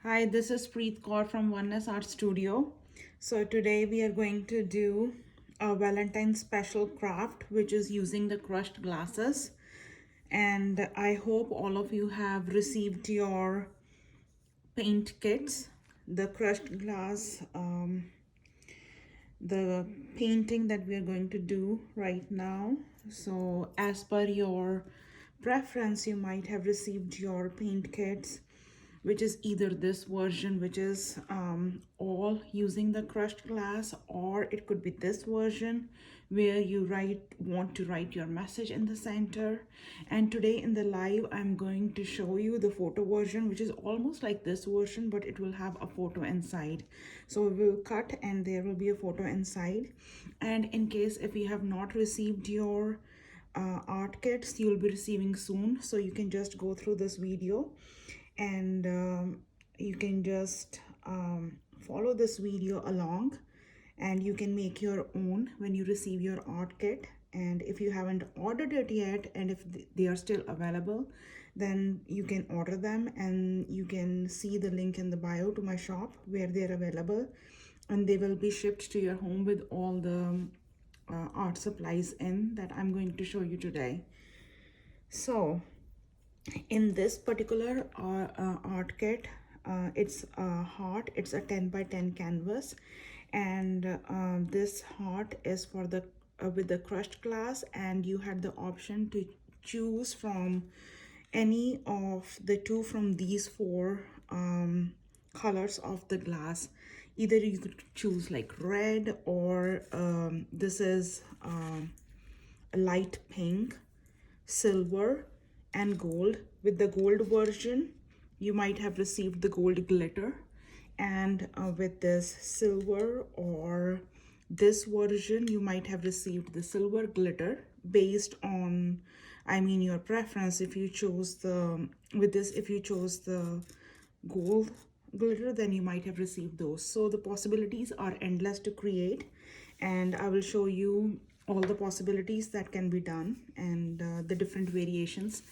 Hi, this is Preet Kaur from Oneness Art Studio. So today we are going to do a Valentine special craft, which is using the crushed glasses. And I hope all of you have received your paint kits, the crushed glass, the painting that we are going to do right now. So as per your preference, you might have received your paint kits, which is either this version, which is all using the crushed glass, or it could be this version where you want to write your message in the center. And today in the live, I'm going to show you the photo version, which is almost like this version, but it will have a photo inside. So we will cut and there will be a photo inside. And in case if you have not received your art kits, you'll be receiving soon, so you can just go through this video and you can just follow this video along, and you can make your own when you receive your art kit. And if you haven't ordered it yet, and if they are still available, then you can order them, and you can see the link in the bio to my shop where they're available, and they will be shipped to your home with all the art supplies in that I'm going to show you today. So in this particular art kit, it's a heart. It's a 10 by 10 canvas, and this heart is for the with the crushed glass, and you had the option to choose from any of the two from these four colors of the glass. Either you could choose like red, or this is light pink, silver, and gold. With the gold version, you might have received the gold glitter, and with this silver or this version, you might have received the silver glitter based on, I mean, your preference. If you chose the with this, if you chose the gold glitter, then you might have received those. So the possibilities are endless to create, and I will show you all the possibilities that can be done, and the different variations,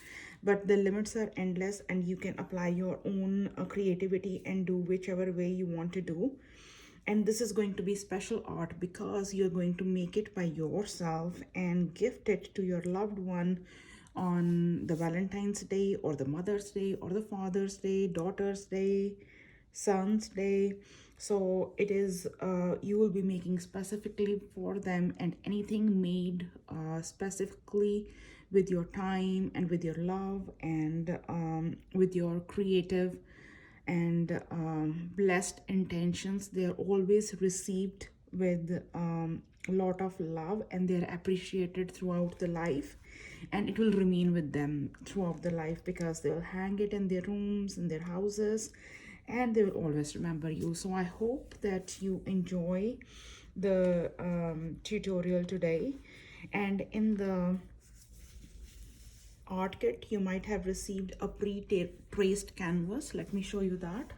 but the limits are endless, and you can apply your own creativity and do whichever way you want to do. And this is going to be special art because you're going to make it by yourself and gift it to your loved one on the Valentine's Day, or the Mother's Day, or the Father's Day, Daughter's Day, Son's Day. So it is, you will be making specifically for them, and anything made specifically with your time and with your love, and with your creative and blessed intentions. They are always received with a lot of love, and they're appreciated throughout the life, and it will remain with them throughout the life because they'll hang it in their rooms, in their houses, and they will always remember you. So I hope that you enjoy the tutorial today. And in the art kit, you might have received a pre-traced canvas. Let me show you that.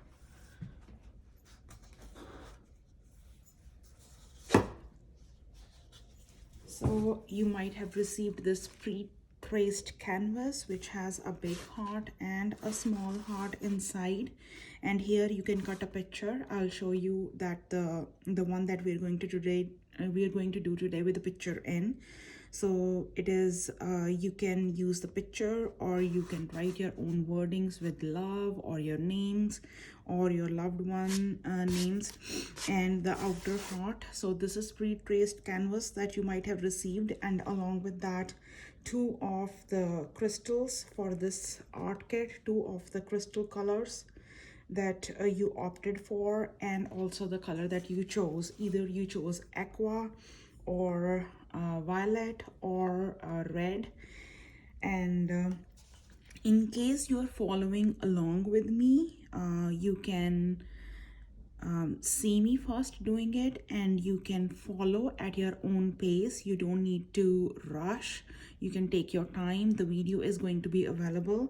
So you might have received this pre-traced canvas, which has a big heart and a small heart inside. And here you can cut a picture. I'll show you that the one that we're going to do today with the picture in. So it is, you can use the picture, or you can write your own wordings with love, or your names, or your loved one names, and the outer heart. So this is pre-traced canvas that you might have received, and along with that, two of the crystals for this art kit, two of the crystal colors that you opted for, and also the color that you chose. Either you chose aqua, or violet, or red. And in case you are following along with me, you can see me first doing it, and you can follow at your own pace. You don't need to rush. You can take your time. The video is going to be available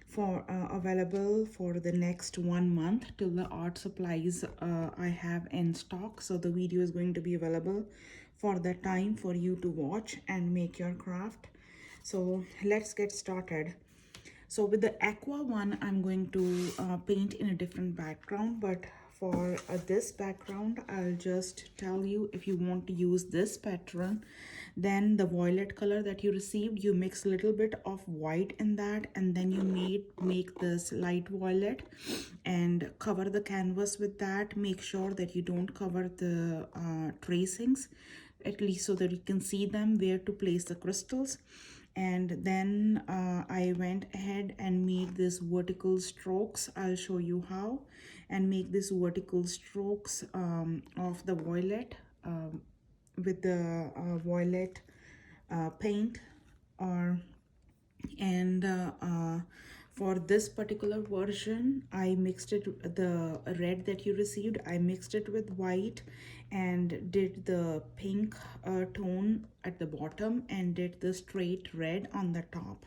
for the next 1 month till the art supplies I have in stock. So the video is going to be available for that time for you to watch and make your craft. So let's get started. So with the aqua one, I'm going to paint in a different background, but for this background, I'll just tell you, if you want to use this pattern, then the violet color that you received, you mix a little bit of white in that, and then you make this light violet and cover the canvas with that. Make sure that you don't cover the tracings, at least so that you can see them, where to place the crystals. And then I went ahead and made these vertical strokes. I'll show you how, and make these vertical strokes of the violet with the violet paint. Or and for this particular version, I mixed it, the red that you received, I mixed it with white and did the pink tone at the bottom and did the straight red on the top,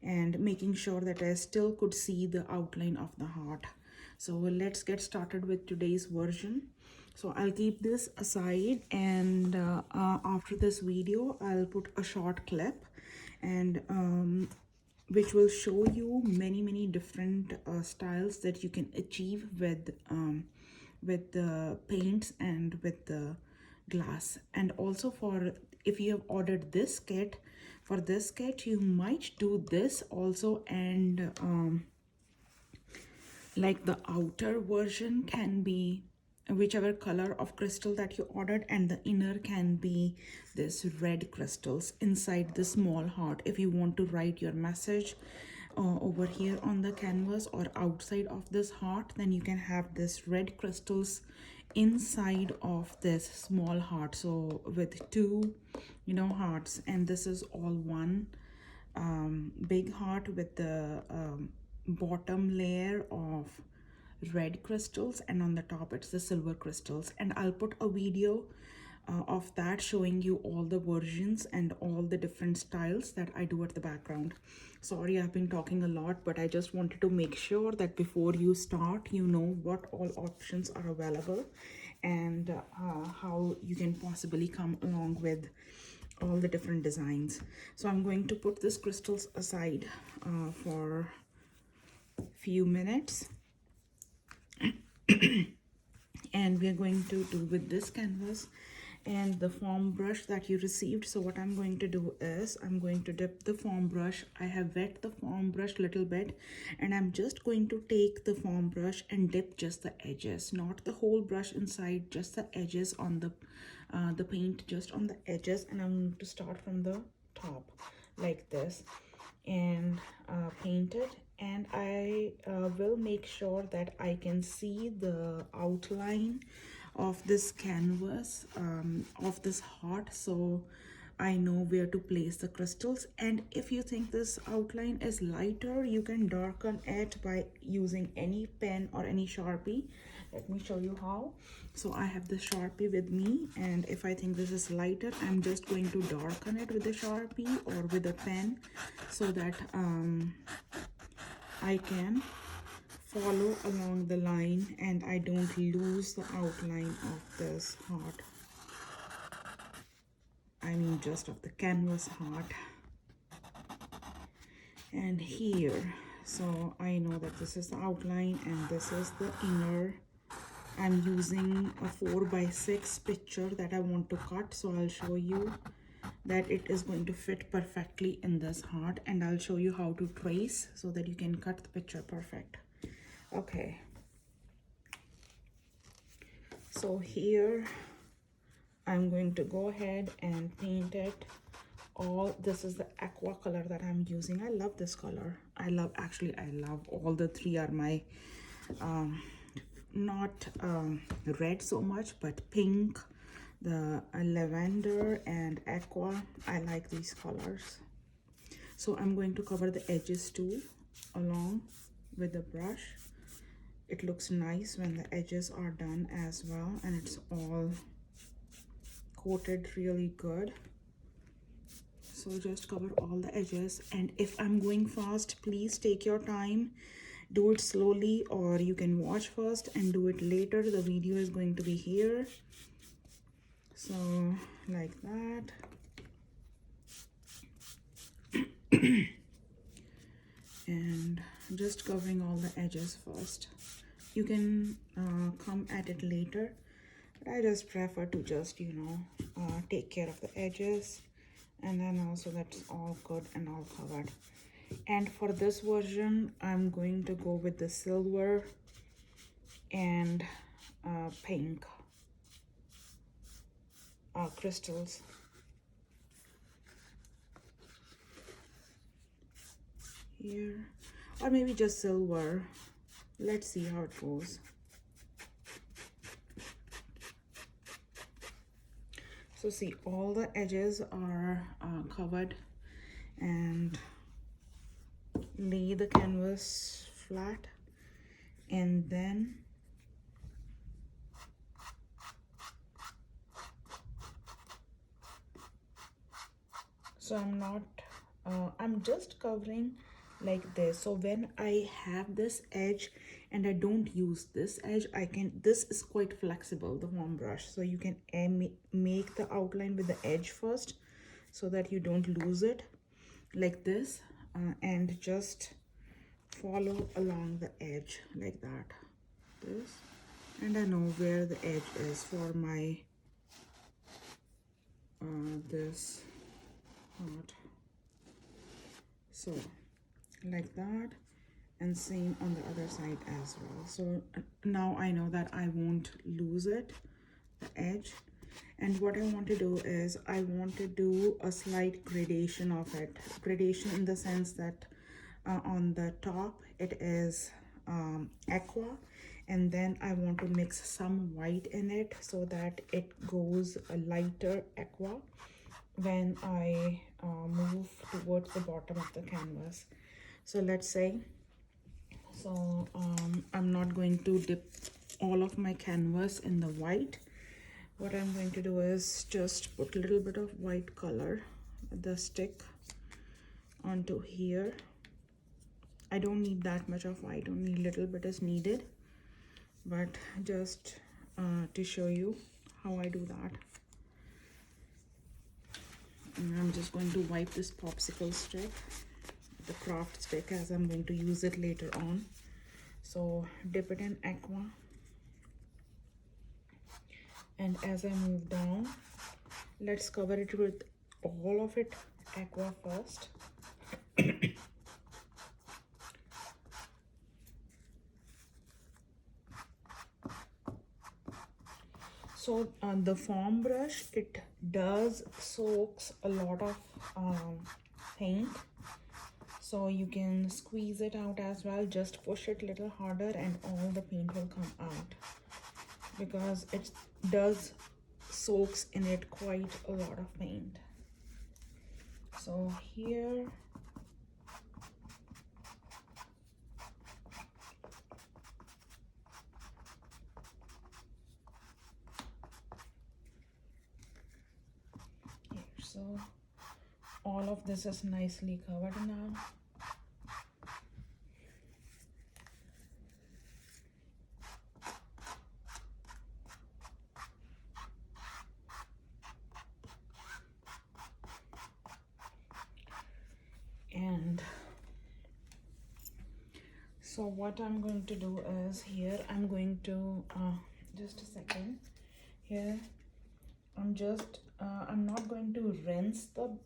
and making sure that I still could see the outline of the heart. So let's get started with today's version. So I'll keep this aside, and after this video I'll put a short clip, and which will show you many different styles that you can achieve with the paints and with the glass. And also, for if you have ordered this kit, for this kit you might do this also, and like the outer version can be whichever color of crystal that you ordered, and the inner can be this red crystals inside the small heart. If you want to write your message over here on the canvas or outside of this heart, then you can have this red crystals inside of this small heart, so with two, hearts. And this is all one big heart with the bottom layer of red crystals, and on the top it's the silver crystals. And I'll put a video of that showing you all the versions and all the different styles that I do at the background. Sorry, I've been talking a lot, but I just wanted to make sure that before you start, you know what all options are available, and how you can possibly come along with all the different designs. So I'm going to put this crystals aside for a few minutes, and we're going to do with this canvas and the foam brush that you received. So what I'm going to do is I'm going to dip the foam brush. I have wet the foam brush a little bit, and I'm just going to take the foam brush and dip just the edges, not the whole brush inside, just the edges on the paint, just on the edges. And I'm going to start from the top like this and paint it. And I will make sure that I can see the outline of this canvas, of this heart, so I know where to place the crystals. And if you think this outline is lighter, you can darken it by using any pen or any Sharpie. Let me show you how. So I have the Sharpie with me, and if I think this is lighter, I'm just going to darken it with the Sharpie or with a pen, so that I can follow along the line and I don't lose the outline of this heart. I mean, just of the canvas heart. And here, so I know that this is the outline and this is the inner. I'm using a 4x6 picture that I want to cut, so I'll show you that it is going to fit perfectly in this heart, and I'll show you how to trace so that you can cut the picture perfect. Okay, so here I'm going to go ahead and paint it all. This is the aqua color that I'm using. I love this color. I love all the three are my not red so much, but pink, the lavender, and aqua. I like these colors. So I'm going to cover the edges too along with the brush. It looks nice when the edges are done as well, and it's all coated really good. So just cover all the edges, and if I'm going fast, please take your time, do it slowly, or you can watch first and do it later. The video is going to be here, so like that. and just covering all the edges first. You can come at it later, but I just prefer to just, you know, take care of the edges, and then also that's all good and all covered. And for this version, I'm going to go with the silver and pink crystals. Here, or maybe just silver. Let's see how it goes. So see, all the edges are covered, and lay the canvas flat, and then so I'm just covering like this. So when I have this edge and I don't use this edge, this is quite flexible, the foam brush, so you can make the outline with the edge first so that you don't lose it like this, and just follow along the edge like that, this, and I know where the edge is for my this part. So like that, and same on the other side as well. So now I know that I won't lose it, the edge. And what I want to do is I want to do a slight gradation of it. Gradation in the sense that on the top it is aqua, and then I want to mix some white in it so that it goes a lighter aqua when I move towards the bottom of the canvas. So let's say, so I'm not going to dip all of my canvas in the white. What I'm going to do is just put a little bit of white color, the stick, onto here. I don't need that much of white, only a little bit is needed, but just to show you how I do that. And I'm just going to wipe this popsicle stick, the craft stick, as I'm going to use it later on. So dip it in aqua, and as I move down, let's cover it with all of it aqua first. So on the foam brush, it does soaks a lot of paint, so you can squeeze it out as well. Just push it a little harder and all the paint will come out, because it does soaks in it quite a lot of paint. So here, so all of this is nicely covered now. And so what I'm going to do is, here I'm going to just a second, here I'm not going to rinse the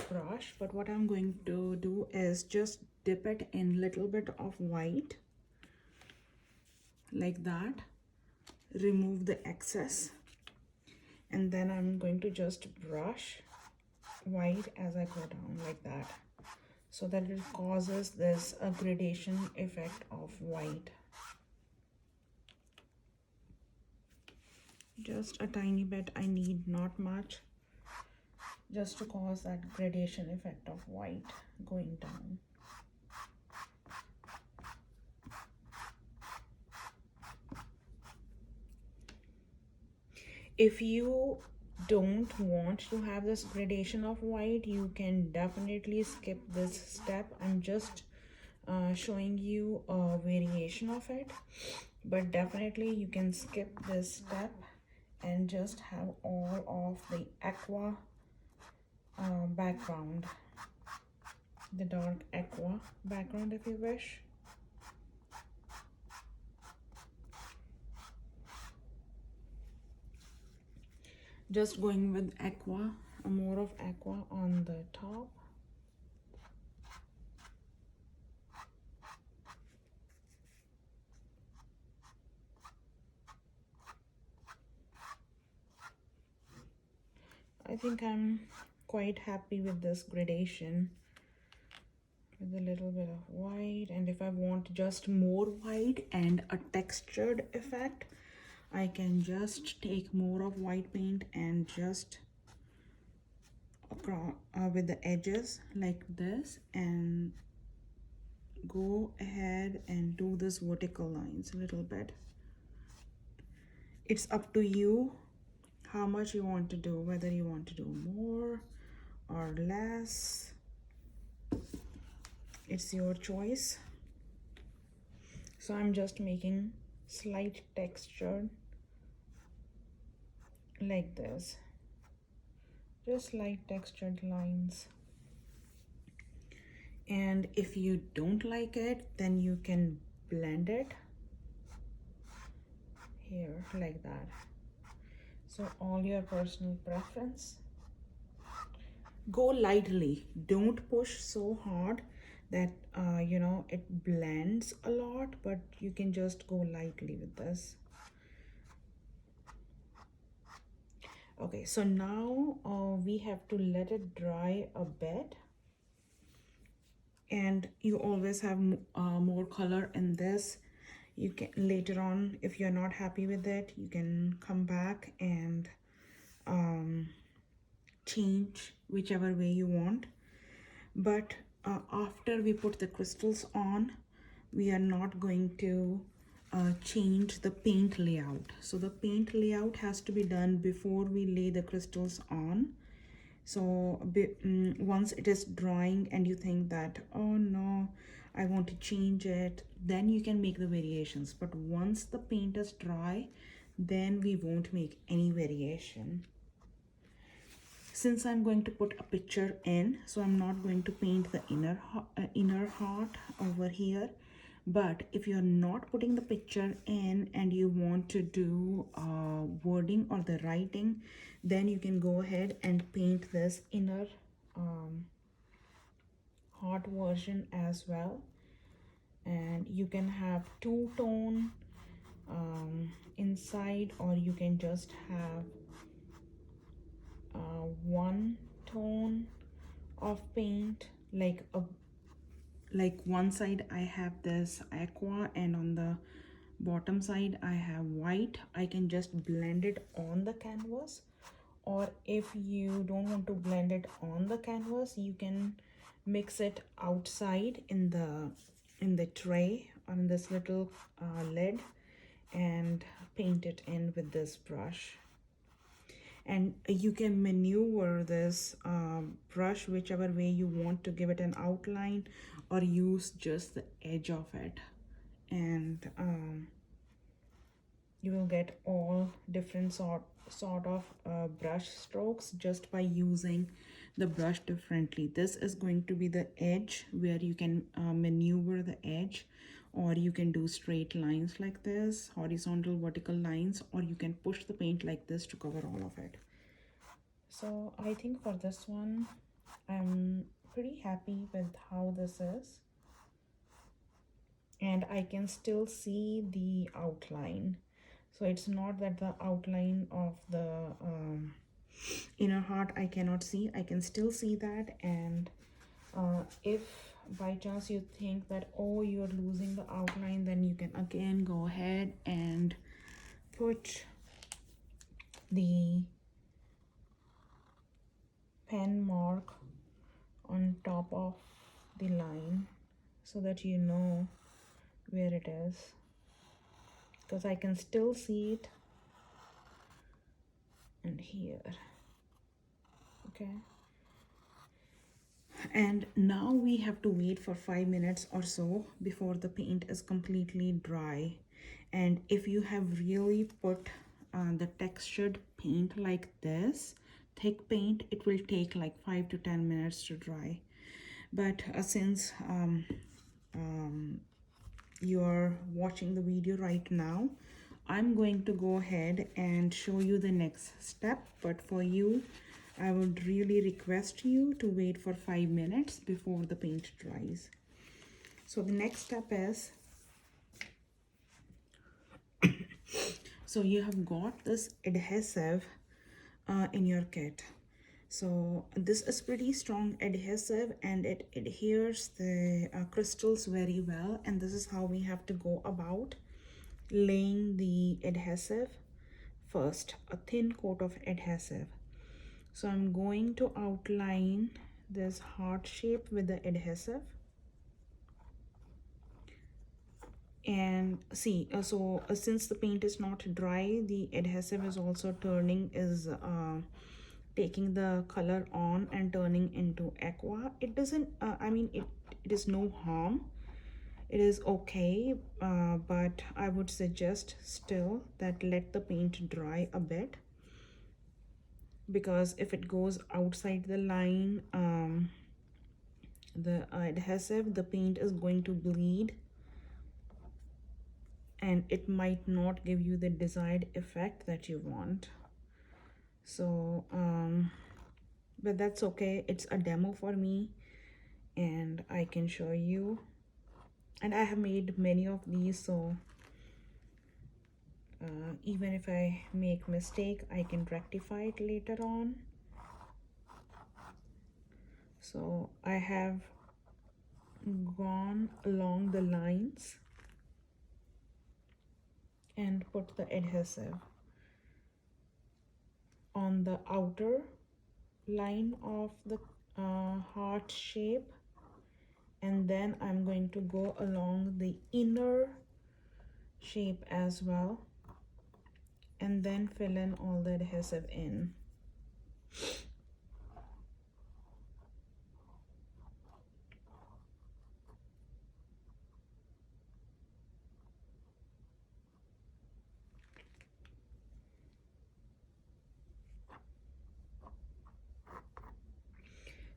brush, but what I'm going to do is just dip it in little bit of white like that, remove the excess, and then I'm going to just brush white as I go down like that, so that it causes this gradation effect of white. Just a tiny bit, I need not much, just to cause that gradation effect of white going down. If you don't want to have this gradation of white, you can definitely skip this step. I'm just showing you a variation of it, but definitely you can skip this step and just have all of the aqua background the dark aqua background if you wish. Just going with aqua, more of aqua on the top. I think I'm quite happy with this gradation with a little bit of white, and if I want just more white and a textured effect, I can just take more of white paint and just across with the edges like this, and go ahead and do this vertical lines a little bit. It's up to you how much you want to do, whether you want to do more or less. It's your choice. So I'm just making slight texture like this, just light textured lines. And if you don't like it, then you can blend it here like that. So all your personal preference. Go lightly, don't push so hard that you know, it blends a lot, but you can just go lightly with this. Okay, so now we have to let it dry a bit, and you always have more color in this. You can later on, if you're not happy with it, you can come back and change whichever way you want. But after we put the crystals on, we are not going to change the paint layout. So the paint layout has to be done before we lay the crystals on. So once it is drying and you think that, oh no, I want to change it, then you can make the variations. But once the paint is dry, then we won't make any variation. Since I'm going to put a picture in, so I'm not going to paint the inner heart over here. But if you're not putting the picture in and you want to do wording or the writing, then you can go ahead and paint this inner heart version as well. And you can have two-tone inside, or you can just have one tone of paint, like one side I have this aqua and on the bottom side I have white. I can just blend it on the canvas, or if you don't want to blend it on the canvas, you can mix it outside in the tray on this little lid and paint it in with this brush. And you can maneuver this brush whichever way you want to give it an outline, or use just the edge of it, and you will get all different sort of brush strokes just by using the brush differently. This is going to be the edge where you can maneuver the edge, or you can do straight lines like this, horizontal vertical lines, or you can push the paint like this to cover all of it. So I think for this one, I'm pretty happy with how this is, and I can still see the outline. So it's not that the outline of the inner heart I cannot see. I can still see that. And if by chance you think that, oh, you're losing the outline, then you can again go ahead and put the pen mark on top of the line so that you know where it is, because I can still see it and here. Okay, and now we have to wait for 5 minutes or so before the paint is completely dry. And if you have really put the textured paint like this, thick paint, it will take like 5 to 10 minutes to dry. But since you're watching the video right now, I'm going to go ahead and show you the next step. But for you, I would really request you to wait for 5 minutes before the paint dries. So the next step is, so you have got this adhesive in your kit. So this is pretty strong adhesive and it adheres the crystals very well, and this is how we have to go about laying the adhesive. First, a thin coat of adhesive. So I'm going to outline this heart shape with the adhesive. And see, since the paint is not dry, the adhesive is also taking the color on and turning into aqua. It doesn't I mean it is no harm, it is okay, but I would suggest still that let the paint dry a bit, because if it goes outside the line, the adhesive, the paint is going to bleed and it might not give you the desired effect that you want. So but that's okay, it's a demo for me and I can show you, and I have made many of these, so even if I make mistake, I can rectify it later on. So I have gone along the lines and put the adhesive on the outer line of the heart shape, and then I'm going to go along the inner shape as well, and then fill in all the adhesive in.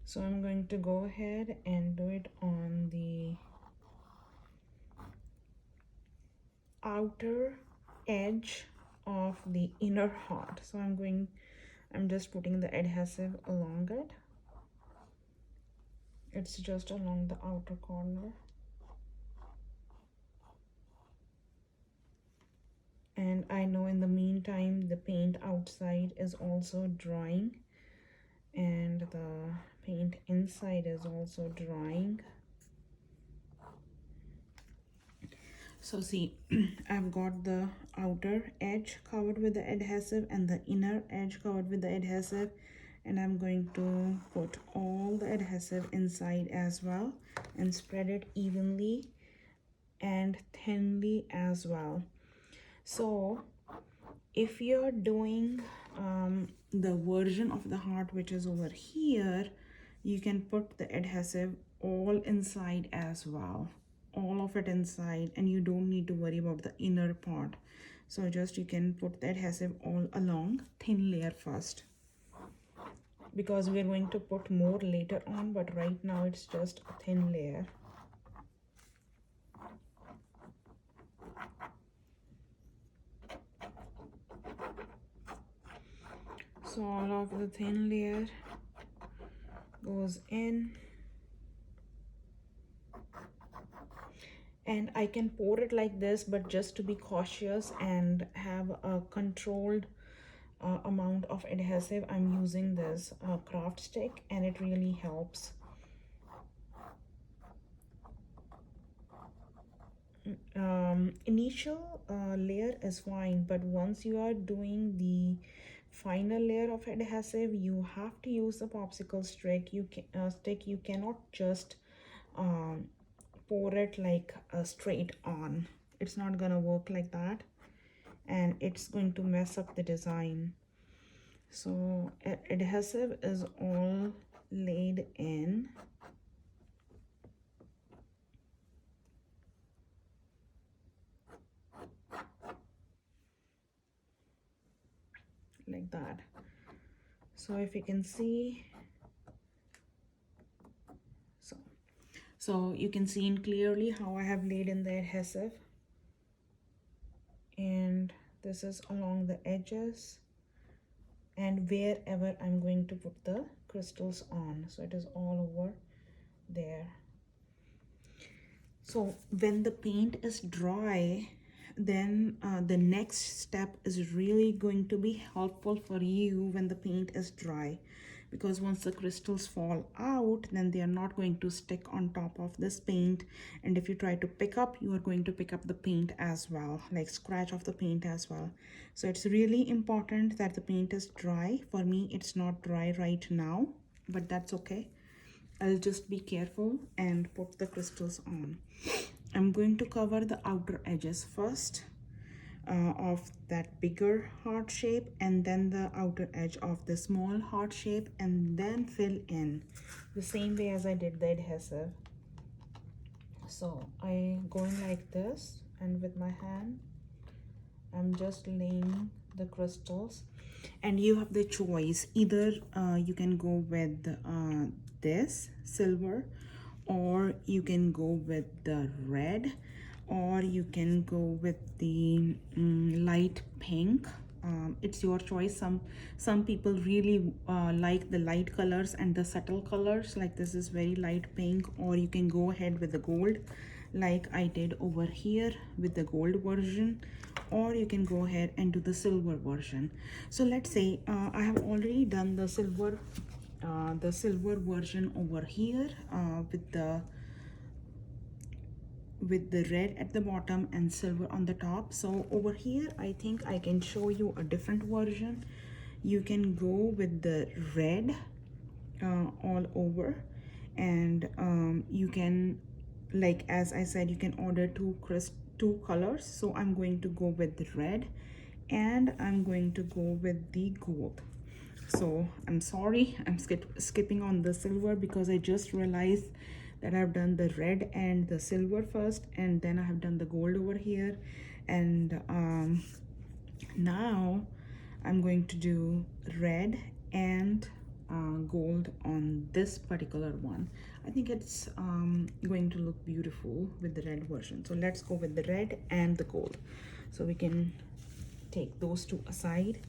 So I'm going to go ahead and do it on the outer edge of the inner heart. So I'm just putting the adhesive along it. It's just along the outer corner. And I know in the meantime the paint outside is also drying and the paint inside is also drying. So see, I've got the outer edge covered with the adhesive and the inner edge covered with the adhesive, and I'm going to put all the adhesive inside as well and spread it evenly and thinly as well. So if you're doing the version of the heart which is over here, you can put the adhesive all inside as well, all of it inside, and you don't need to worry about the inner part. So just you can put the adhesive all along, thin layer first, because we are going to put more later on, but right now it's just a thin layer. So all of the thin layer goes in, and I can pour it like this, but just to be cautious and have a controlled amount of adhesive, I'm using this craft stick, and it really helps. Initial layer is fine, but once you are doing the final layer of adhesive, you have to use the popsicle stick. You cannot just pour it like straight on. It's not gonna work like that, and it's going to mess up the design. So adhesive is all laid in. Like that. So if you can see, so So you can see in clearly how I have laid in the adhesive, and this is along the edges and wherever I'm going to put the crystals on. So it is all over there. So when the paint is dry, then the next step is really going to be helpful for you when the paint is dry, because once the crystals fall out, then they are not going to stick on top of this paint, and if you try to pick up, you are going to pick up the paint as well, like scratch off the paint as well. So it's really important that the paint is dry. For me, it's not dry right now, but that's okay. I'll just be careful and put the crystals on. I'm going to cover the outer edges first of that bigger heart shape, and then the outer edge of the small heart shape, and then fill in the same way as I did the adhesive. So I going like this, and with my hand I'm just laying the crystals, and you have the choice. Either you can go with this silver, or you can go with the red, or you can go with the light pink. It's your choice. Some people really like the light colors and the subtle colors, like this is very light pink, or you can go ahead with the gold like I did over here with the gold version, or you can go ahead and do the silver version. So let's say I have already done the silver version over here with the red at the bottom and silver on the top. So over here I think I can show you a different version. You can go with the red all over, and you can, like as I said, you can order two colors. So I'm going to go with the red, and I'm going to go with the gold. So I'm sorry, I'm skipping on the silver, because I just realized that I've done the red and the silver first, and then I have done the gold over here. And now I'm going to do red and gold on this particular one. I think it's going to look beautiful with the red version. So let's go with the red and the gold. So we can take those two aside,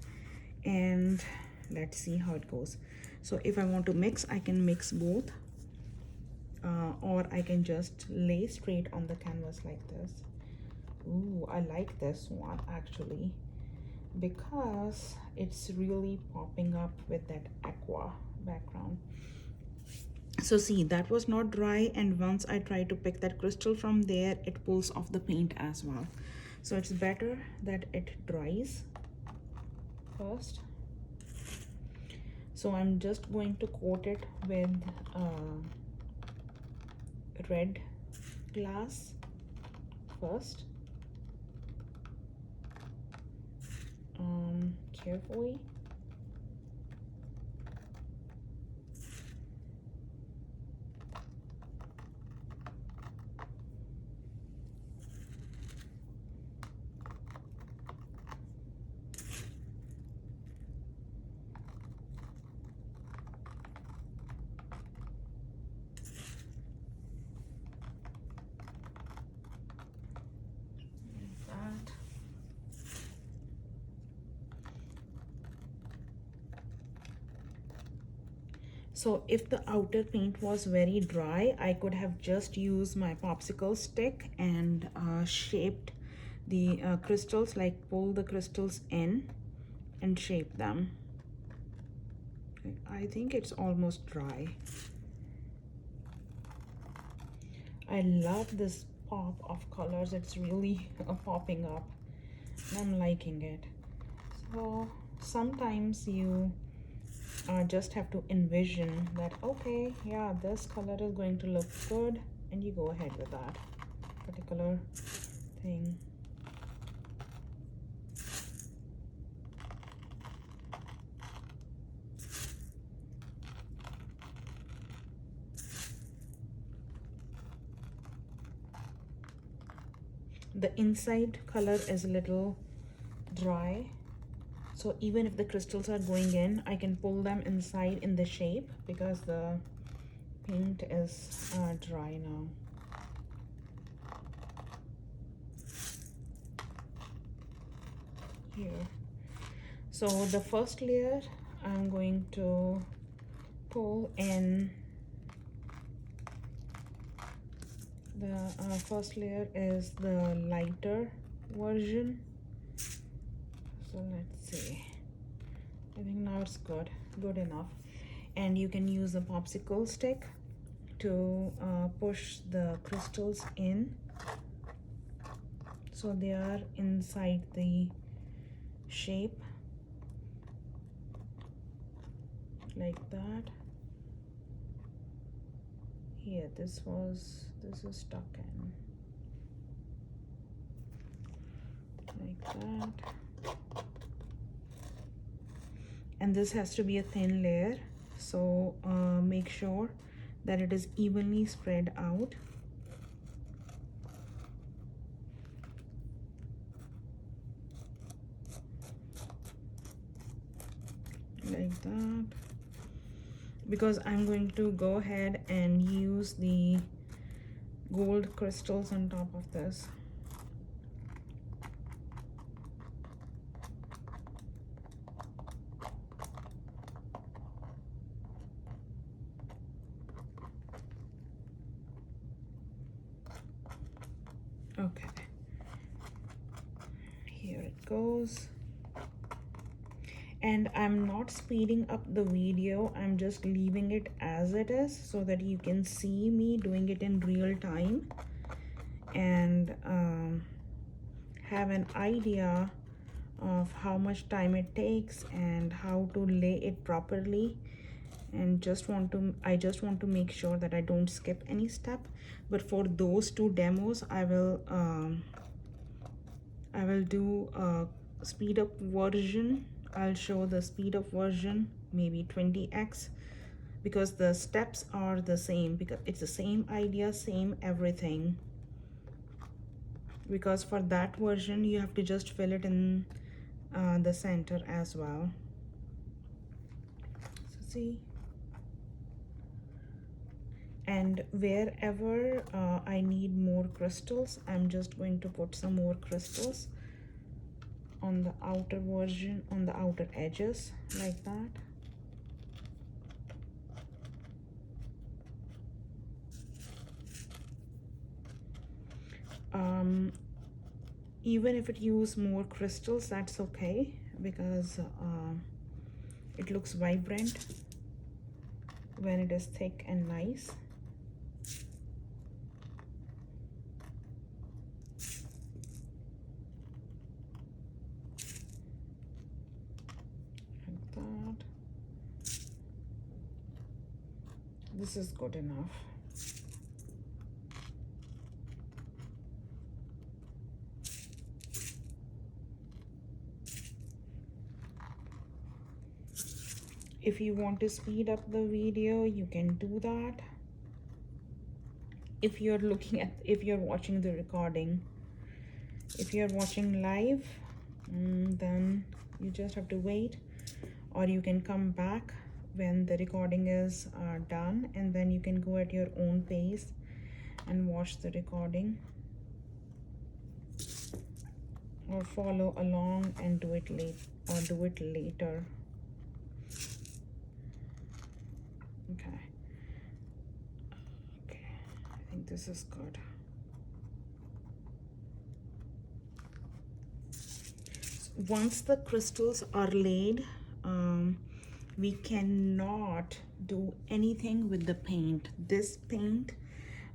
and let's see how it goes. So if I want to mix, I can mix both, or I can just lay straight on the canvas like this. Ooh, I like this one actually, because it's really popping up with that aqua background. So see, that was not dry, and once I try to pick that crystal from there, it pulls off the paint as well. So it's better that it dries first. So I'm just going to coat it with red glass first, carefully. So if the outer paint was very dry, I could have just used my popsicle stick and shaped the crystals, like pull the crystals in and shape them. Okay, I think it's almost dry. I love this pop of colors. It's really popping up. I'm liking it. So sometimes you just have to envision that, okay, yeah, this color is going to look good, and you go ahead with that particular thing. The inside color is a little dry, so even if the crystals are going in, I can pull them inside in the shape, because the paint is dry now. Here. So the first layer, I'm going to pull in. The first layer is the lighter version. So let's see. I think now it's good enough. And you can use a popsicle stick to push the crystals in, so they are inside the shape like that. Here, this is stuck in like that. And this has to be a thin layer, so make sure that it is evenly spread out. Like that. Because I'm going to go ahead and use the gold crystals on top of this. Okay, here it goes. And I'm not speeding up the video, I'm just leaving it as it is so that you can see me doing it in real time and have an idea of how much time it takes and how to lay it properly. And I just want to make sure that I don't skip any step. But for those two demos, I will do a speed up version. I'll show the speed up version, maybe 20x, because the steps are the same, because it's the same idea, same everything. Because for that version you have to just fill it in the center as well. So see, and wherever I need more crystals, I'm just going to put some more crystals on the outer version, on the outer edges, like that. Even if it use more crystals, that's okay, because it looks vibrant when it is thick and nice. Like that. This is good enough. If you want to speed up the video, you can do that. If you're watching the recording, if you're watching live, then you just have to wait, or you can come back when the recording is done, and then you can go at your own pace and watch the recording, or follow along and do it later. Okay, I think this is good. Once the crystals are laid, we cannot do anything with the paint. This paint,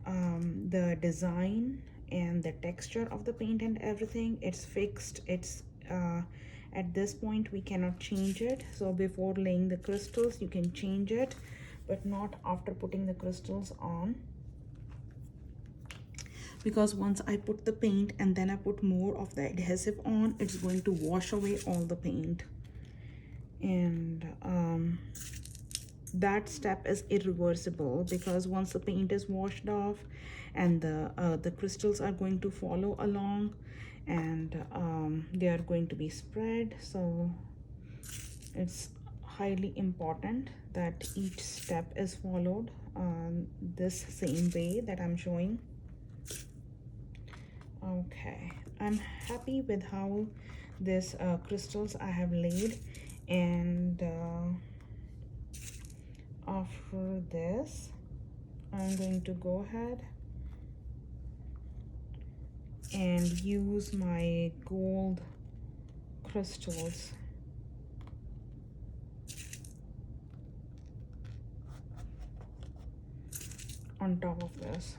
the design and the texture of the paint and everything, it's fixed. It's at this point we cannot change it. So before laying the crystals you can change it, but not after putting the crystals on, because once I put the paint and then I put more of the adhesive on, it's going to wash away all the paint, and that step is irreversible, because once the paint is washed off and the crystals are going to follow along, and they are going to be spread. So it's highly important that each step is followed this same way that I'm showing. Okay, I'm happy with how this crystals I have laid, and after this I'm going to go ahead and use my gold crystals on top of this.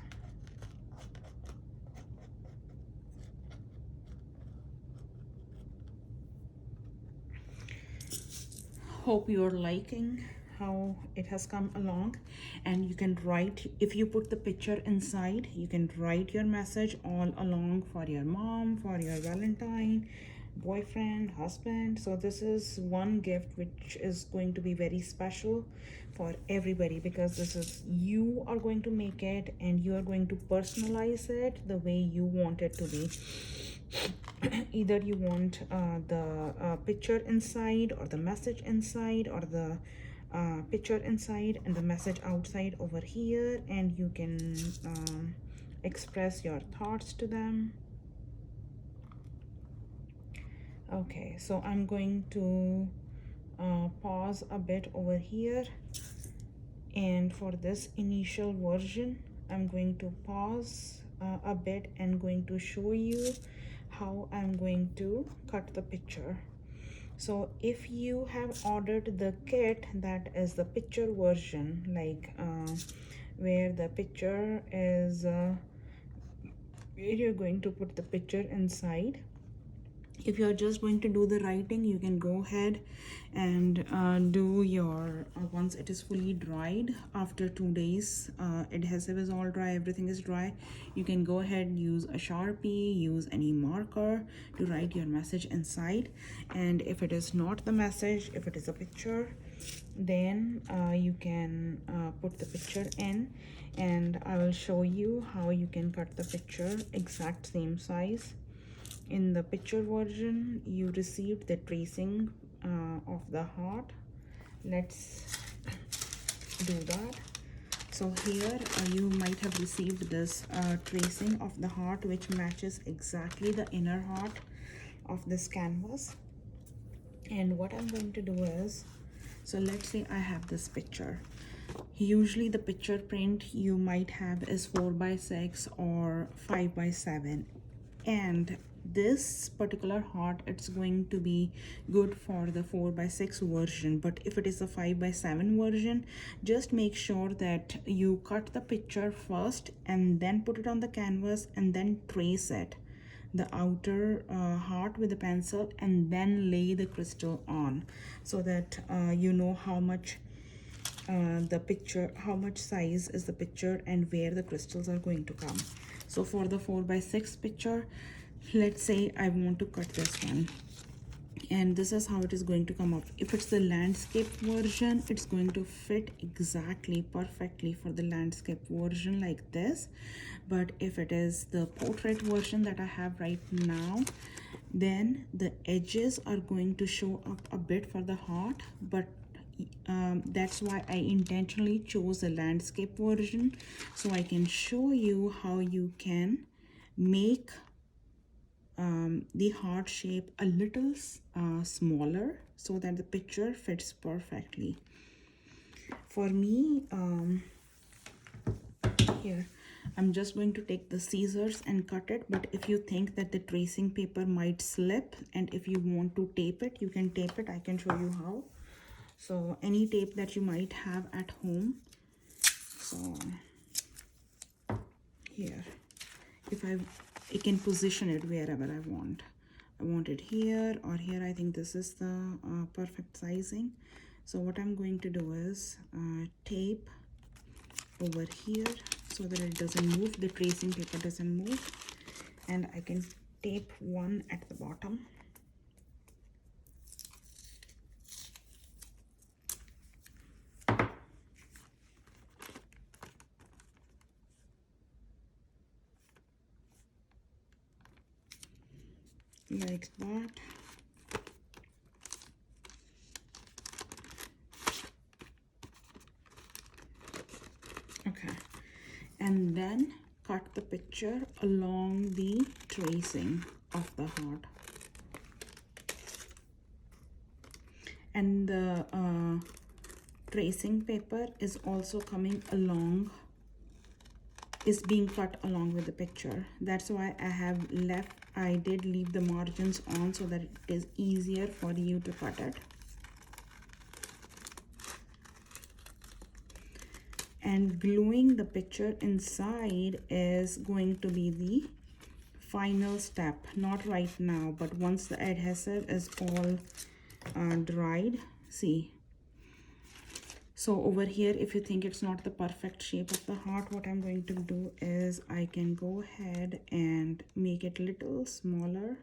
Hope you're liking how it has come along, and you can write, if you put the picture inside, you can write your message all along for your mom, for your Valentine, boyfriend, husband. So this is one gift which is going to be very special for everybody, because this is, you are going to make it and you are going to personalize it the way you want it to be. Either you want the picture inside, or the message inside, or the picture inside and the message outside over here, and you can express your thoughts to them. Okay, so I'm going to pause a bit over here, and for this initial version I'm going to pause a bit and going to show you how I'm going to cut the picture. So if you have ordered the kit that is the picture version, like where the picture is where you're going to put the picture inside, if you're just going to do the writing, you can go ahead and do your once it is fully dried, after 2 days, adhesive is all dry, everything is dry, you can go ahead and use a Sharpie, use any marker to write your message inside. And if it is not the message, if it is a picture, then you can put the picture in, and I will show you how you can cut the picture exact same size. In the picture version, you received the tracing of the heart. Let's do that. So here you might have received this tracing of the heart, which matches exactly the inner heart of this canvas. And what I'm going to do is, so let's say I have this picture. Usually the picture print you might have is 4x6 or 5x7, and this particular heart, it's going to be good for the 4x6 version. But if it is a 5x7 version, just make sure that you cut the picture first and then put it on the canvas, and then trace it, the outer heart, with a pencil, and then lay the crystal on, so that you know how much the picture, how much size is the picture and where the crystals are going to come. So for the 4x6 picture, let's say I want to cut this one, and this is how it is going to come up. If it's the landscape version, it's going to fit exactly perfectly for the landscape version like this. But if it is the portrait version that I have right now, then the edges are going to show up a bit for the heart. But that's why I intentionally chose the landscape version, so I can show you how you can make the heart shape a little smaller, so that the picture fits perfectly. For me, here I'm just going to take the scissors and cut it. But if you think that the tracing paper might slip, and if you want to tape it, you can tape it. I can show you how. So any tape that you might have at home. So here, if I can position it wherever I want. I want it here or here. I think this is the perfect sizing. So what I'm going to do is tape over here so that it doesn't move, the tracing paper doesn't move, and I can tape one at the bottom. Like that. then cut the picture along the tracing of the heart. And the tracing paper is also coming along, is being cut along with the picture. That's why I did leave the margins on so that it is easier for you to cut it. And gluing the picture inside is going to be the final step, not right now, but once the adhesive is all dried. See, so over here, if you think it's not the perfect shape of the heart, what I'm going to do is I can go ahead and make it a little smaller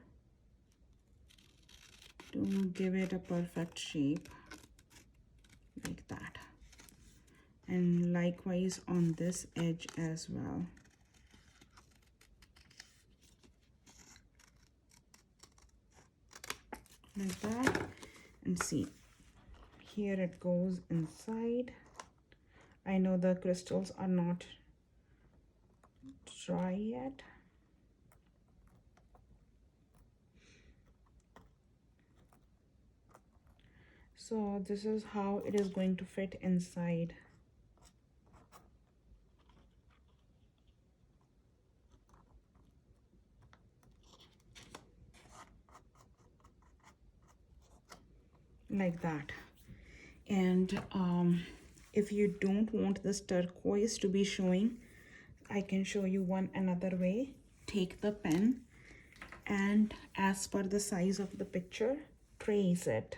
to give it a perfect shape, like that. And likewise on this edge as well. Like that. And see, here it goes inside. I know the crystals are not dry yet. So this is how it is going to fit inside. Like that. And if you don't want this turquoise to be showing, I can show you another way. Take the pen and as per the size of the picture, trace it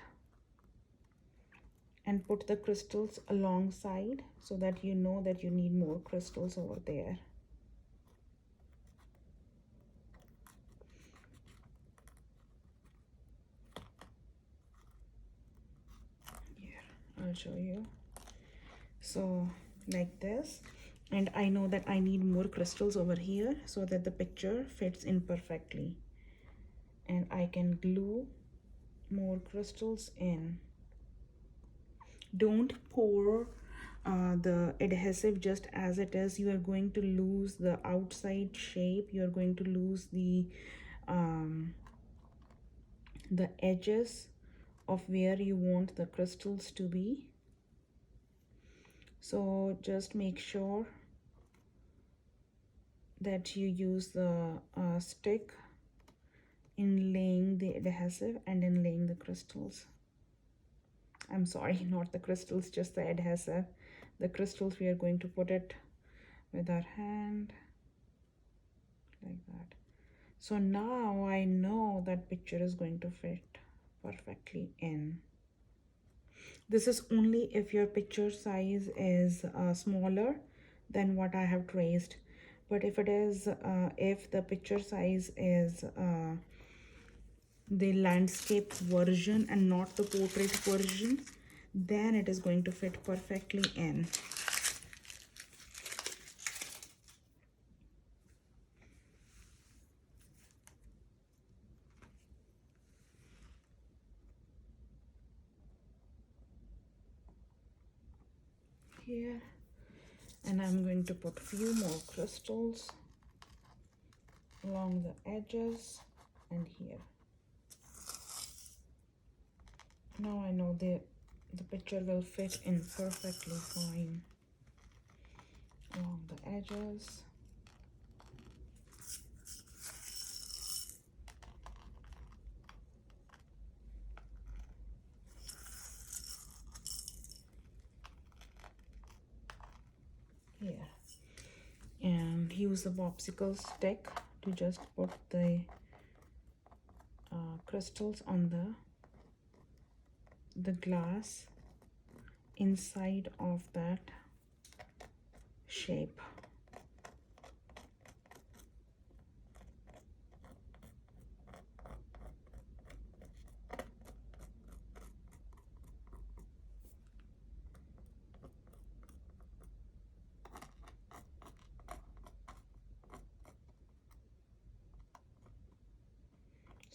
and put the crystals alongside so that you know that you need more crystals over there. I'll show you. So like this, and I know that I need more crystals over here so that the picture fits in perfectly, and I can glue more crystals in. Don't pour the adhesive just as it is. You are going to lose the outside shape. You are going to lose the edges of where you want the crystals to be. So just make sure that you use the stick in laying the adhesive and in laying the crystals. I'm sorry, not the crystals, just the adhesive. The crystals, we are going to put it with our hand like that. So now I know that picture is going to fit perfectly in. This is only if your picture size is smaller than what I have traced. But if it is, if the picture size is the landscape version and not the portrait version, then it is going to fit perfectly in. Here, and I'm going to put few more crystals along the edges and here. Now I know the picture will fit in perfectly fine along the edges. Here, and use the popsicle stick to just put the crystals on the glass inside of that shape.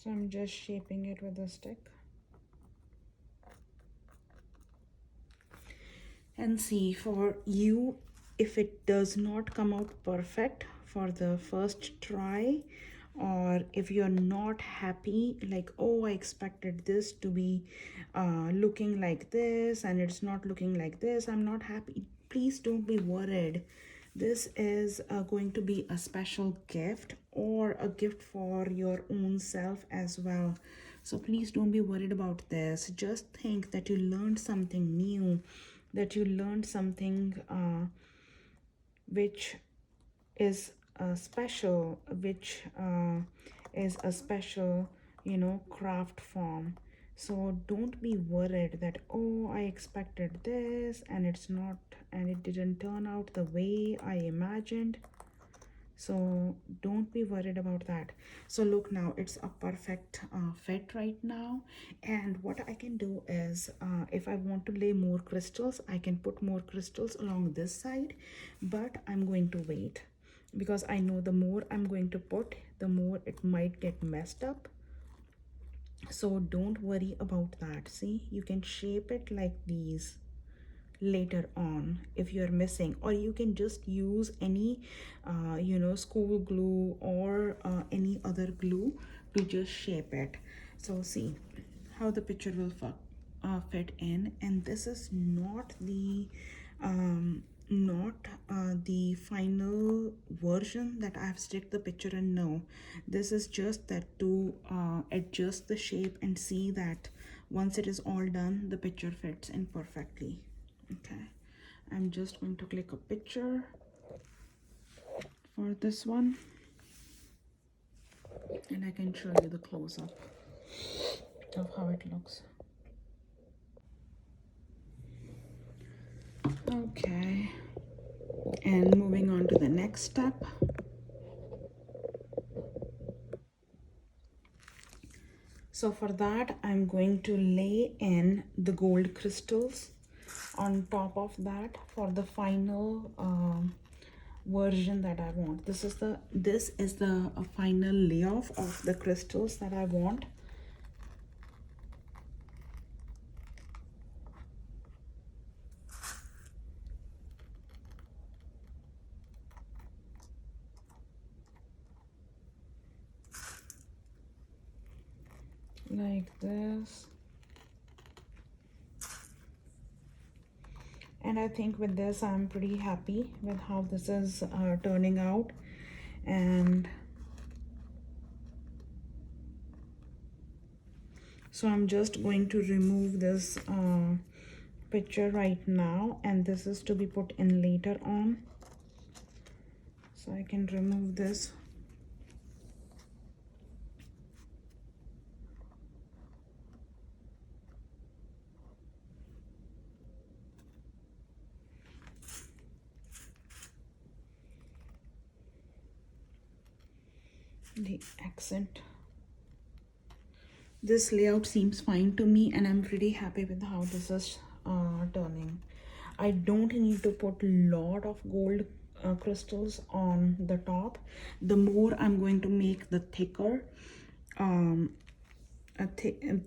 So I'm just shaping it with a stick. And see, for you if it does not come out perfect for the first try, or if you're not happy, like, oh, I expected this to be looking like this and it's not looking like this, I'm not happy, please don't be worried. This is going to be a special gift or a gift for your own self as well. So please don't be worried about this. Just think that you learned something new, that you learned something which is special, which is a special, craft form. So don't be worried that, oh, I expected this and it's not, and it didn't turn out the way I imagined. So don't be worried about that. So look, now it's a perfect fit right now. And what I can do is, if I want to lay more crystals, I can put more crystals along this side, but I'm going to wait because I know the more I'm going to put, the more it might get messed up. So don't worry about that. See, you can shape it like these later on if you're missing, or you can just use any school glue or any other glue to just shape it. So see how the picture will fit in. And this is not the final version that I've stick the picture in. No, this is just that to adjust the shape and see that once it is all done, the picture fits in perfectly. Okay, I'm just going to click a picture for this one, and I can show you the close-up of how it looks. Okay, and moving on to the next step. So for that, I'm going to lay in the gold crystals on top of that for the final version that I want. This is the final layoff of the crystals that I want. Like this. And I think with this I'm pretty happy with how this is turning out. And so I'm just going to remove this picture right now, and this is to be put in later on. So I can remove this. The accent. This layout seems fine to me, and I'm pretty happy with how this is turning. I don't need to put a lot of gold crystals on the top. The more I'm going to make the thicker, to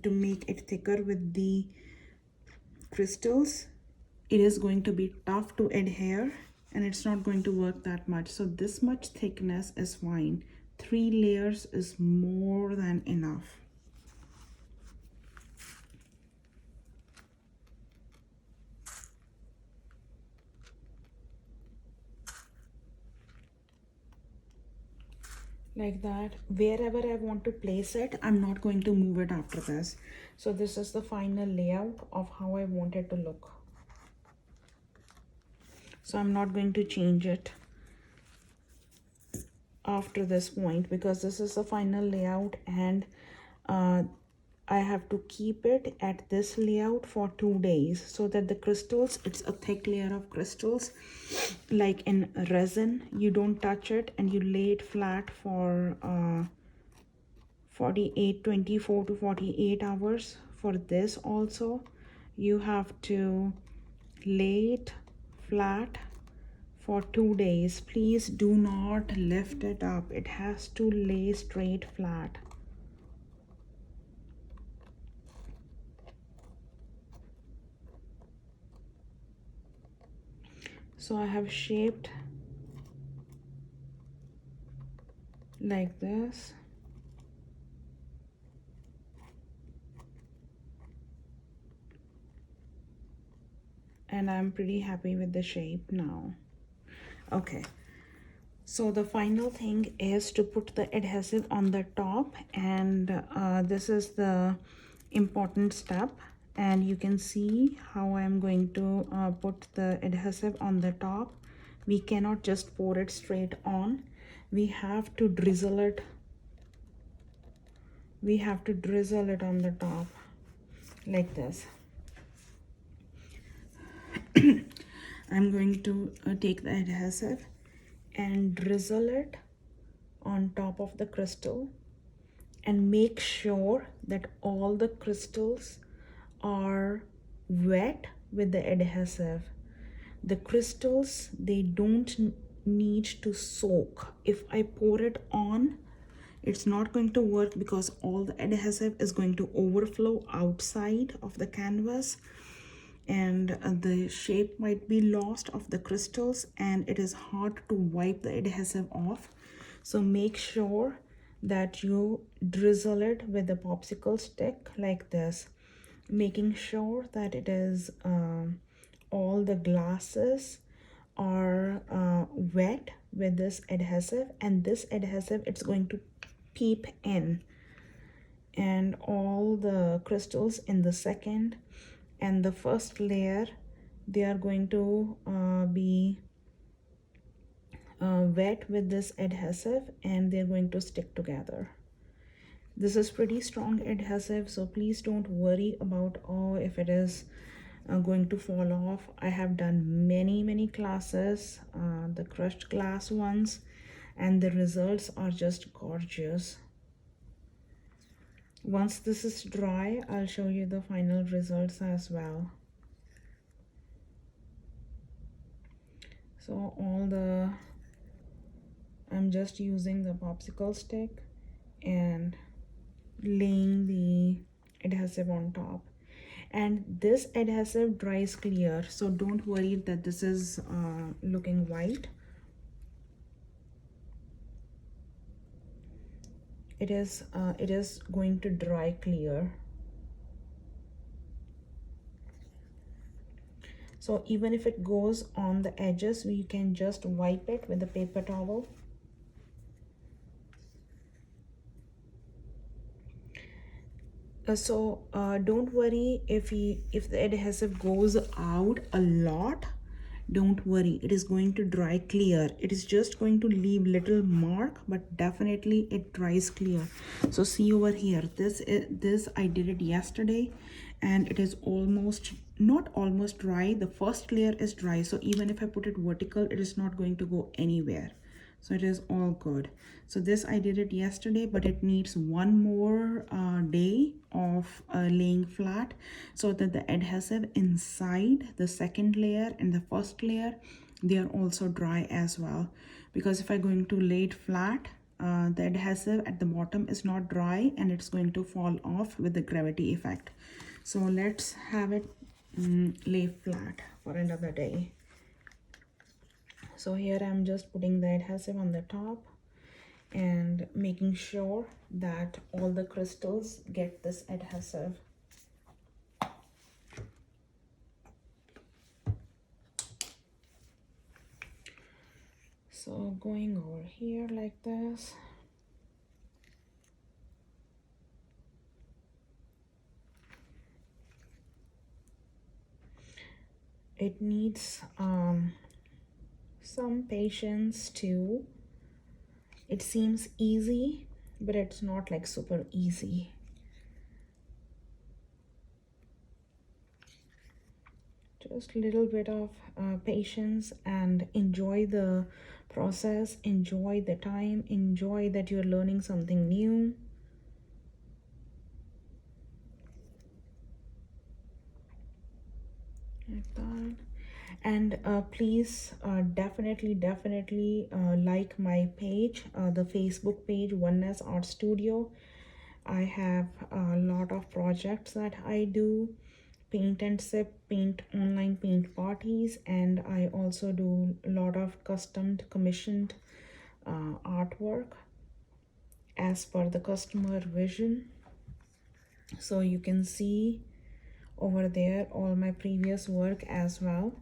make it thicker with the crystals, it is going to be tough to adhere and it's not going to work that much. So this much thickness is fine. 3 layers is more than enough. Like that. Wherever I want to place it, I'm not going to move it after this. So this is the final layout of how I want it to look. So I'm not going to change it after this point because this is the final layout, and I have to keep it at this layout for 2 days so that the crystals, it's a thick layer of crystals like in resin. You don't touch it and you lay it flat for 24 to 48 hours. For this also, you have to lay it flat for 2 days. Please do not lift it up. It has to lay straight flat. So So I have shaped like this. And I'm pretty happy with the shape now. Okay, so the final thing is to put the adhesive on the top, and this is the important step. And you can see how I'm going to put the adhesive on the top. We cannot just pour it straight on. We have to drizzle it. We have to drizzle it on the top like this. I'm going to take the adhesive and drizzle it on top of the crystal, and make sure that all the crystals are wet with the adhesive. The crystals, they don't need to soak. If I pour it on, it's not going to work because all the adhesive is going to overflow outside of the canvas, and the shape might be lost of the crystals, and it is hard to wipe the adhesive off. So make sure that you drizzle it with a popsicle stick like this, making sure that it is all the glasses are wet with this adhesive, and this adhesive, it's going to peep in, and all the crystals in the second and the first layer, they are going to be wet with this adhesive, and they're going to stick together. This is pretty strong adhesive, so please don't worry about, oh, if it is going to fall off. I have done many classes, the crushed glass ones, and the results are just gorgeous. Once this is dry, I'll show you the final results as well. So I'm just using the popsicle stick and laying the adhesive on top, and this adhesive dries clear, so don't worry that this is looking white. It is going to dry clear. So even if it goes on the edges, we can just wipe it with a paper towel. Don't worry if the adhesive goes out a lot. Don't worry, it is going to dry clear. It is just going to leave little mark, but definitely it dries clear. So see over here, this I did it yesterday, and it is not almost dry. The first layer is dry, so even if I put it vertical, it is not going to go anywhere. So it is all good. So this I did it yesterday, but it needs one more day of laying flat, so that the adhesive inside the second layer and the first layer, they are also dry as well. Because if I'm going to lay it flat, the adhesive at the bottom is not dry, and it's going to fall off with the gravity effect. So let's have it lay flat for another day. So here I'm just putting the adhesive on the top and making sure that all the crystals get this adhesive. So going over here like this. It needs some patience too. It seems easy, but it's not like super easy. Just a little bit of patience, and enjoy the process, enjoy the time, enjoy that you're learning something new. Like that. And please definitely like my page, the Facebook page, Oneness Art Studio. I have a lot of projects that I do, paint and sip, paint online paint parties, and I also do a lot of custom commissioned artwork as per the customer vision. So you can see over there all my previous work as well,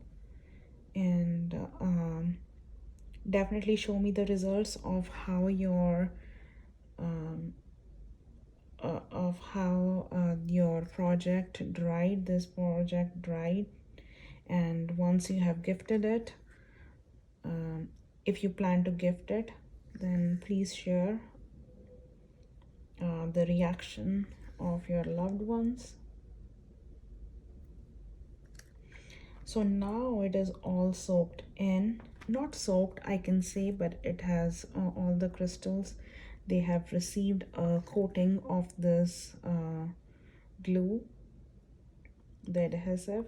and definitely show me the results of how your your project dried, this project dried. And once you have gifted it, if you plan to gift it, then please share the reaction of your loved ones. So now it is all soaked in, not soaked I can say, but it has all the crystals, they have received a coating of this glue, the adhesive,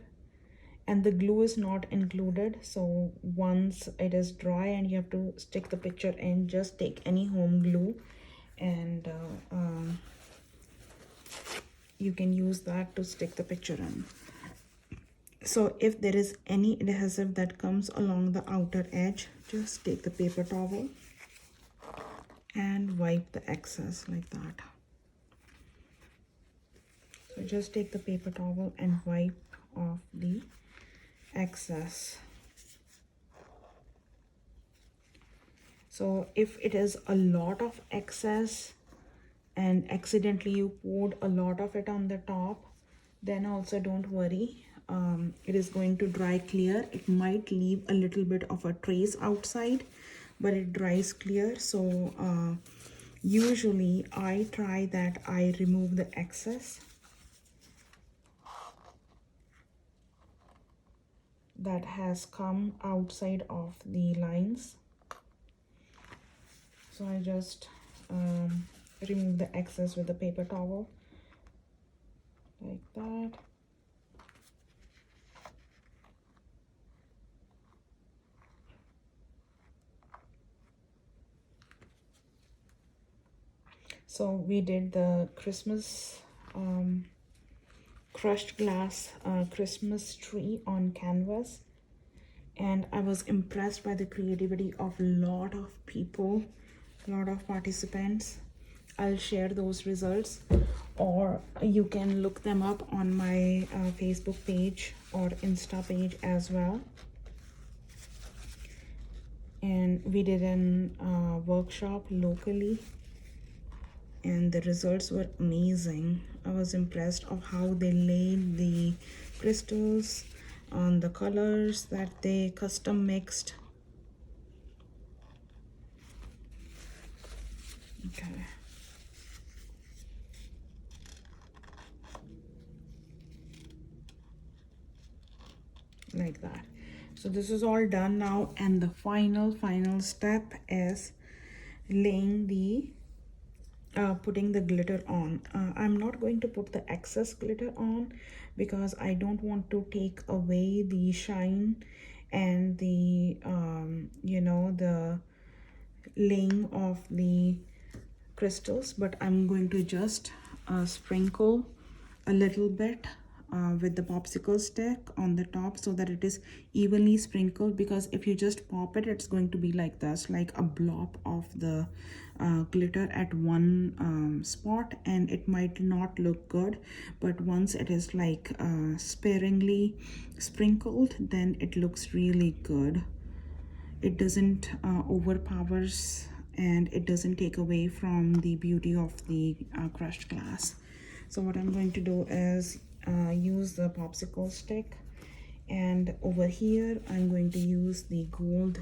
and the glue is not included. So once it is dry and you have to stick the picture in, just take any home glue and you can use that to stick the picture in. So if there is any adhesive that comes along the outer edge, just take the paper towel and wipe the excess like that. So just take the paper towel and wipe off the excess. So if it is a lot of excess and accidentally you poured a lot of it on the top, then also don't worry. It is going to dry clear. It might leave a little bit of a trace outside, but it dries clear. So usually I try that I remove the excess that has come outside of the lines. So I just remove the excess with the paper towel like that. So we did the Christmas crushed glass Christmas tree on canvas, and I was impressed by the creativity of a lot of people, a lot of participants. I'll share those results, or you can look them up on my Facebook page or Insta page as well. And we did an workshop locally, and the results were amazing. I was impressed of how they laid the crystals on the colors that they custom mixed. Okay. Like that. So this is all done now, and the final step is laying the putting the glitter on. I'm not going to put the excess glitter on because I don't want to take away the shine and the you know, the laying of the crystals, but I'm going to just sprinkle a little bit with the popsicle stick on the top so that it is evenly sprinkled, because if you just pop it, it's going to be like this, like a blob of the glitter at one spot, and it might not look good. But once it is like sparingly sprinkled, then it looks really good. It doesn't overpowers, and it doesn't take away from the beauty of the crushed glass. So what I'm going to do is use the popsicle stick, and over here I'm going to use the gold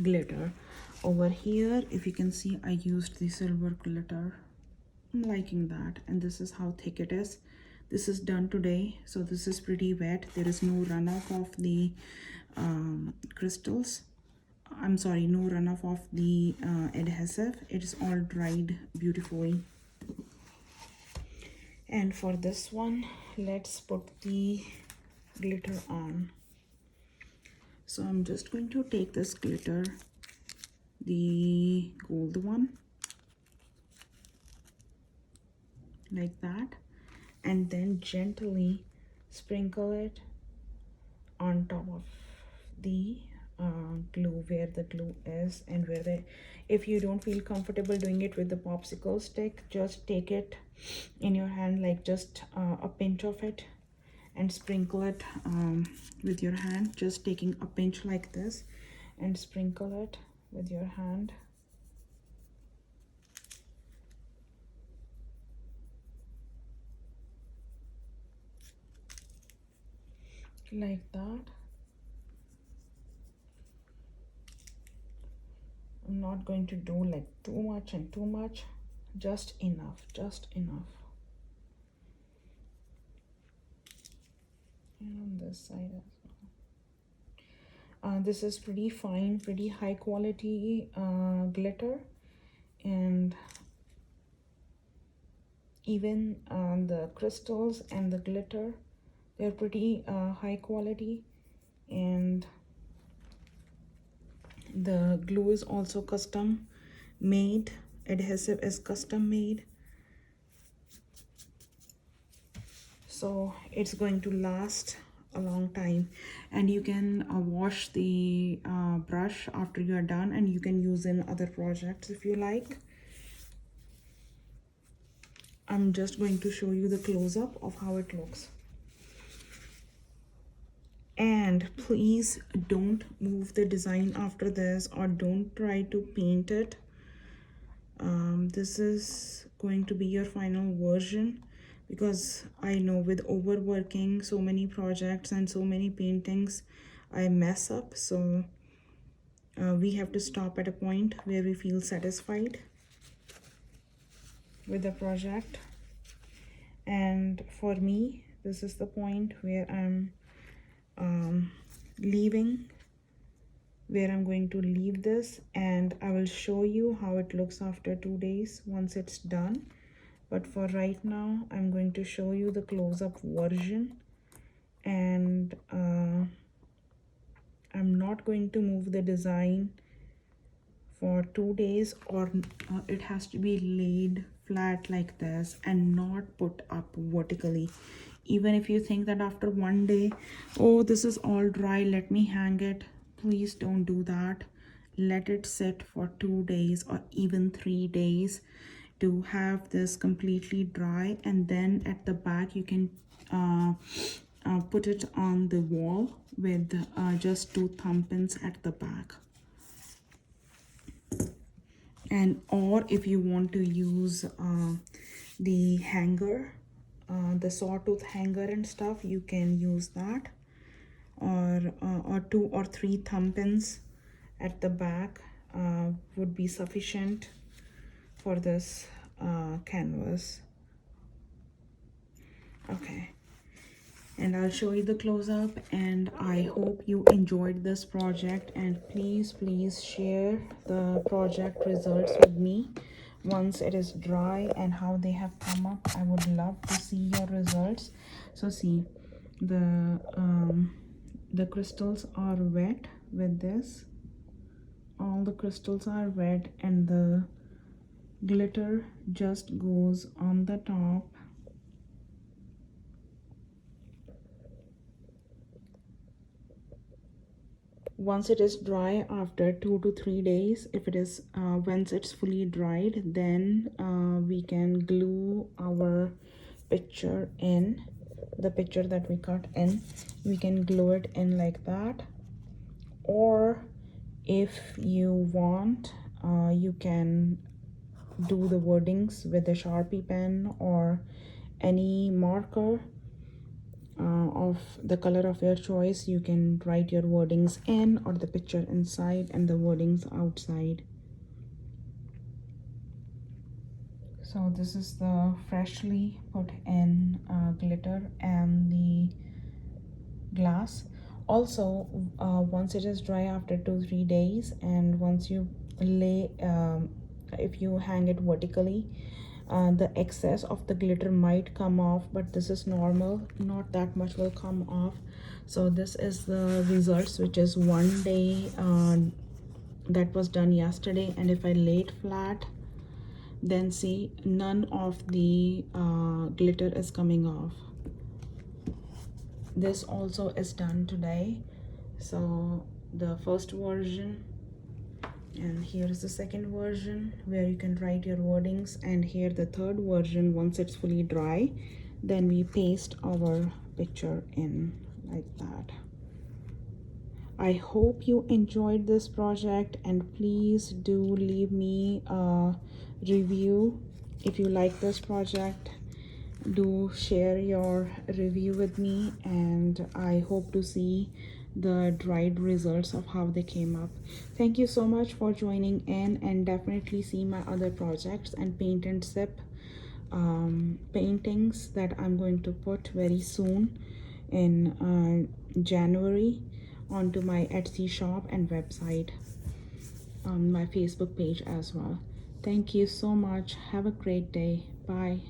glitter. Over here, if you can see, I used the silver glitter. I'm liking that, and this is how thick it is. This is done today, so this is pretty wet. There is no runoff of the crystals. I'm sorry, no runoff of the adhesive. It is all dried beautifully. And for this one, let's put the glitter on. So I'm just going to take this glitter, the gold one, like that, and then gently sprinkle it on top of the glue, where the glue is, and where the, if you don't feel comfortable doing it with the popsicle stick, just take it in your hand, like just a pinch of it, and sprinkle it with your hand, just taking a pinch like this and sprinkle it with your hand. Like that. I'm not going to do like too much and too much, just enough, just enough. And on this side as well. This is pretty fine, pretty high quality glitter, and even the crystals and the glitter, they're pretty high quality, and the glue is also custom made. Adhesive is custom made, so it's going to last a long time. And you can wash the brush after you are done, and you can use in other projects if you like. I'm just going to show you the close-up of how it looks. And please don't move the design after this, or don't try to paint it. This is going to be your final version, because I know with overworking so many projects and so many paintings, I mess up. So we have to stop at a point where we feel satisfied with the project. And for me, this is the point where I'm leaving, where I'm going to leave this, and I will show you how it looks after 2 days once it's done. But for right now, I'm going to show you the close-up version, and I'm not going to move the design for 2 days, or it has to be laid flat like this and not put up vertically. Even if you think that after 1 day, oh, this is all dry, let me hang it, please don't do that. Let it sit for 2 days or even 3 days to have this completely dry, and then at the back you can put it on the wall with just 2 thumb pins at the back. And or if you want to use the hanger, the sawtooth hanger and stuff, you can use that, or 2 or 3 thumb pins at the back would be sufficient for this canvas. Okay, and I'll show you the close-up, and I hope you enjoyed this project, and please share the project results with me once it is dry and how they have come up. I would love to see your results. So see, the crystals are wet with this, all the crystals are wet, and the glitter just goes on the top. Once it is dry after 2 to 3 days, if it is once it's fully dried, then we can glue our picture in, the picture that we cut in, we can glue it in like that. Or if you want, you can do the wordings with a Sharpie pen or any marker of the color of your choice. You can write your wordings in, or the picture inside and the wordings outside. So this is the freshly put in glitter and the glass. Also, once it is dry after 2-3 days, and once you lay if you hang it vertically, the excess of the glitter might come off, but this is normal, not that much will come off. So this is the results, which is 1 day that was done yesterday. And if I lay it flat, then see, none of the glitter is coming off. this also is done today. So the first version, and here is the second version where you can write your wordings, and here the third version. Once it's fully dry, then we paste our picture in like that. I hope you enjoyed this project, and please do leave me a review if you like this project. Do share your review with me, and I hope to see the dried results of how they came up. Thank you so much for joining in, and definitely see my other projects and paint and sip paintings that I'm going to put very soon in January onto my Etsy shop and website, on my Facebook page as well. Thank you so much. Have a great day. Bye.